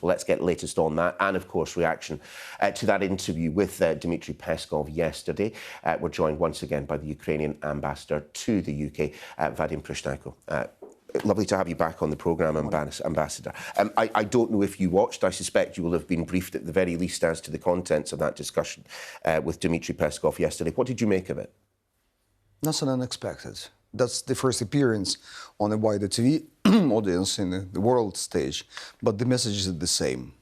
Let's get latest on that and, of course, reaction to that interview with Dmitry Peskov yesterday. We're joined once again by the Ukrainian Ambassador to the UK, Vadim Prystaiko. Lovely to have you back on the programme, Ambassador. I don't know if you watched. I suspect you will have been briefed at the very least as to the contents of that discussion with Dmitry Peskov yesterday. What did you make of it? Nothing unexpected. That's the first appearance on a wider TV audience in the world stage, but the message is the same.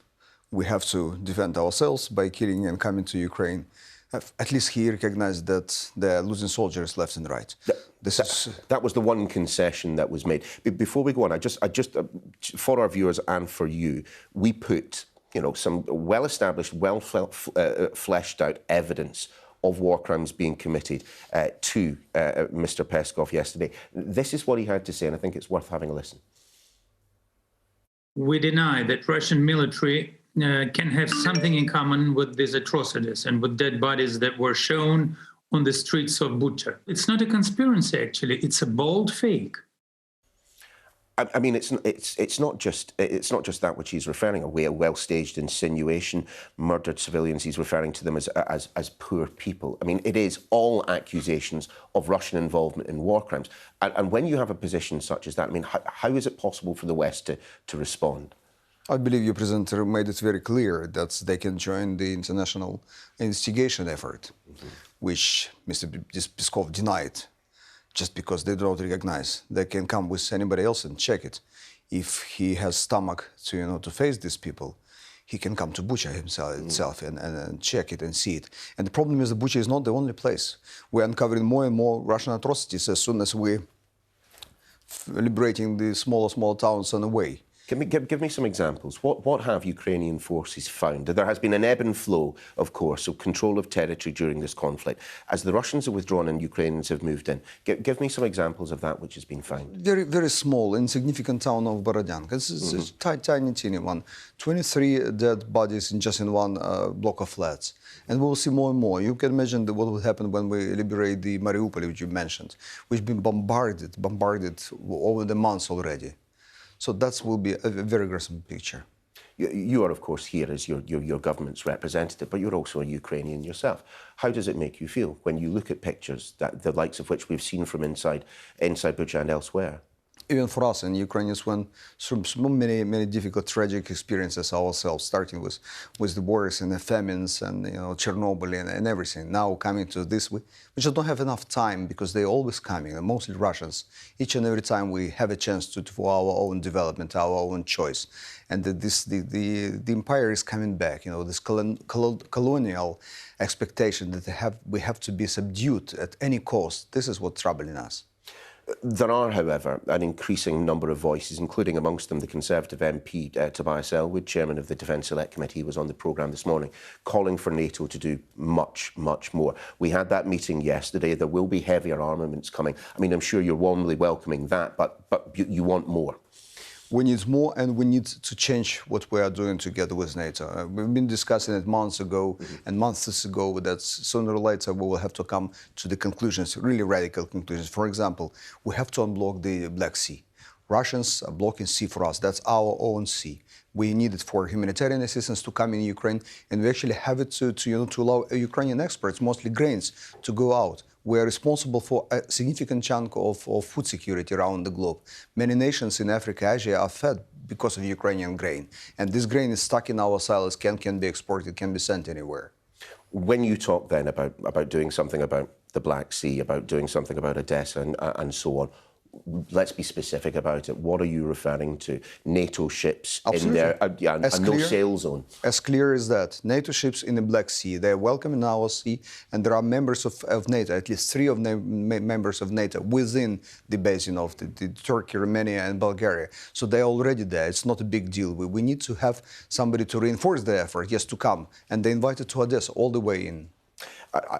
We have to defend ourselves by killing and coming to Ukraine. At least he recognized that they're losing soldiers left and right. That was the one concession that was made. Before we go on, I just for our viewers and for you, we put some well-established, fleshed out evidence of war crimes being committed to Mr. Peskov yesterday. This is what he had to say, and I think it's worth having a listen. We deny that Russian military can have something in common with these atrocities and with dead bodies that were shown on the streets of Bucha. It's not a conspiracy, actually. It's a bold fake. I mean, it's not just that which he's referring to, a well-staged insinuation, murdered civilians. He's referring to them as poor people. I mean, it is all accusations of Russian involvement in war crimes. And when you have a position such as that, I mean, how is it possible for the West to respond? I believe your presenter made it very clear that they can join the international investigation effort, which Mr. Peskov denied. Just because they don't recognize. They can come with anybody else and check it. If he has stomach to face these people, he can come to Bucha himself and check it and see it. And the problem is that Bucha is not the only place. We're uncovering more and more Russian atrocities as soon as we're liberating the smaller towns on the way. Give me some examples. What have Ukrainian forces found? There has been an ebb and flow, of course, of control of territory during this conflict. As the Russians have withdrawn and Ukrainians have moved in, give me some examples of that which has been found. Very, very small, insignificant town of Borodyanka. It's a tiny one. 23 dead bodies just in one block of flats. And we will see more and more. You can imagine what will happen when we liberate the Mariupol, which you mentioned, which has been bombarded over the months already. So that will be a very gruesome picture. You are, of course, here as your government's representative, but you're also a Ukrainian yourself. How does it make you feel when you look at pictures, the likes of which we've seen from inside Bucha and elsewhere? Even for us and Ukrainians went through many difficult, tragic experiences ourselves, starting with the wars and the famines and Chernobyl and everything. Now coming to this, we just don't have enough time because they're always coming, and mostly Russians. Each and every time we have a chance for our own development, our own choice, and the empire is coming back. This colonial expectation that we have to be subdued at any cost. This is what's troubling us. There are, however, an increasing number of voices, including amongst them the Conservative MP, Tobias Ellwood, chairman of the Defence Select Committee, was on the programme this morning, calling for NATO to do much more. We had that meeting yesterday. There will be heavier armaments coming. I mean, I'm sure you're warmly welcoming that, but you want more. We need more, and we need to change what we are doing together with NATO. We've been discussing it months ago and months ago that sooner or later we will have to come to the conclusions, really radical conclusions. For example, we have to unblock the Black Sea. Russians are blocking sea for us. That's our own sea. We need it for humanitarian assistance to come in Ukraine, and we actually have it to allow Ukrainian exports, mostly grains, to go out. We are responsible for a significant chunk of food security around the globe. Many nations in Africa, Asia are fed because of Ukrainian grain. And this grain is stuck in our silos, can be exported, can be sent anywhere. When you talk then about doing something about the Black Sea, about doing something about Odessa and so on, let's be specific about it. What are you referring to? NATO ships in there, and no sail zone? As clear as that. NATO ships in the Black Sea. They're welcome in our sea, and there are members of NATO, at least 3 of members of NATO within the basin of the Turkey, Romania, and Bulgaria. So they're already there. It's not a big deal. We need to have somebody to reinforce the effort, yes, to come. And they invited to Odessa all the way in.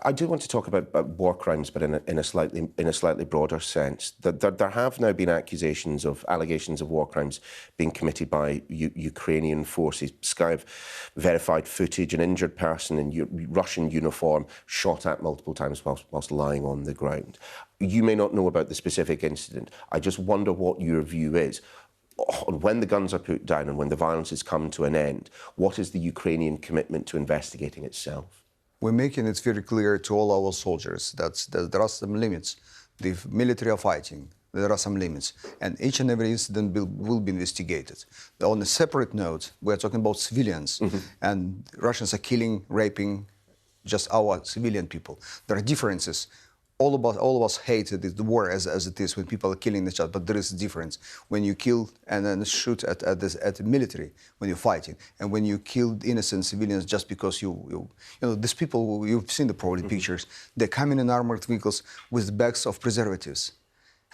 I do want to talk about war crimes, but in a slightly broader sense. There have now been allegations of war crimes being committed by Ukrainian forces. Sky have verified footage, an injured person in Russian uniform shot at multiple times whilst lying on the ground. You may not know about the specific incident. I just wonder what your view is. on when the guns are put down and when the violence has come to an end, what is the Ukrainian commitment to investigating itself? We're making it very clear to all our soldiers that there are some limits. The military are fighting. There are some limits, and each and every incident will be investigated. On a separate note, we're talking about civilians, and Russians are killing, raping just our civilian people. There are differences. All of us hate the war as it is when people are killing each other, but there is a difference when you kill and then shoot at the military when you're fighting, and when you kill innocent civilians just because you know these people, you've seen the probably pictures. They come in armored vehicles with bags of preservatives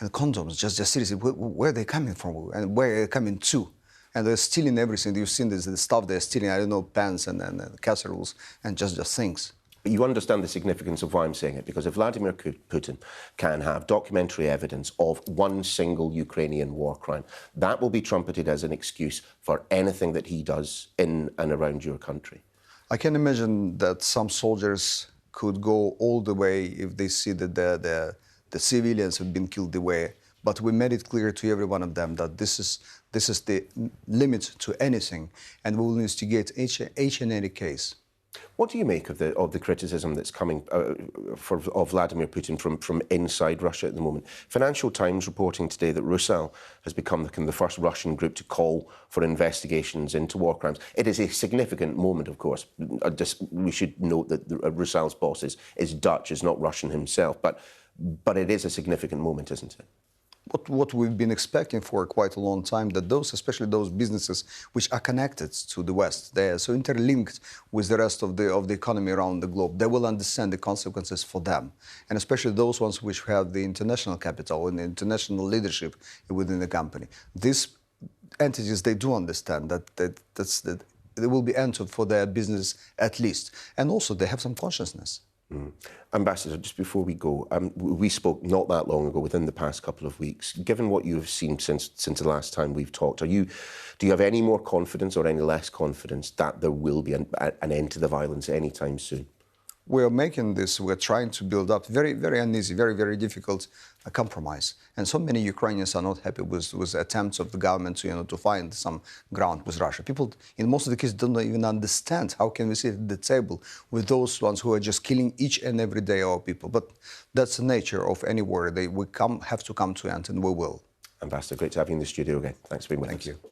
and condoms. Just seriously, where are they coming from and where are they coming to? And they're stealing everything. You've seen the stuff they're stealing. I don't know, pans and casseroles and just things. But you understand the significance of why I'm saying it, because if Vladimir Putin can have documentary evidence of one single Ukrainian war crime, that will be trumpeted as an excuse for anything that he does in and around your country. I can imagine that some soldiers could go all the way if they see that the civilians have been killed the way. But we made it clear to every one of them that this is the limit to anything, and we will investigate each and every case. What do you make of the criticism that's coming of Vladimir Putin from inside Russia at the moment? Financial Times reporting today that Rusal has become the first Russian group to call for investigations into war crimes. It is a significant moment, of course. We should note that Rusal's boss is Dutch, is not Russian himself, but it is a significant moment, isn't it? What we've been expecting for quite a long time, that especially those businesses which are connected to the West, they are so interlinked with the rest of the economy around the globe, they will understand the consequences for them. And especially those ones which have the international capital and the international leadership within the company. These entities, they do understand that they will be entered for their business at least. And also they have some consciousness. Ambassador, just before we go, we spoke not that long ago, within the past couple of weeks. Given what you've seen since the last time we've talked, do you have any more confidence or any less confidence that there will be an end to the violence anytime soon? We're making this, we're trying to build up very, very uneasy, very, very difficult compromise. And so many Ukrainians are not happy with attempts of the government to find some ground with Russia. People, in most of the cases, don't even understand how can we sit at the table with those ones who are just killing each and every day our people. But that's the nature of any war. We have to come to an end, and we will. Ambassador, great to have you in the studio again. Thanks for being with us. Thank you.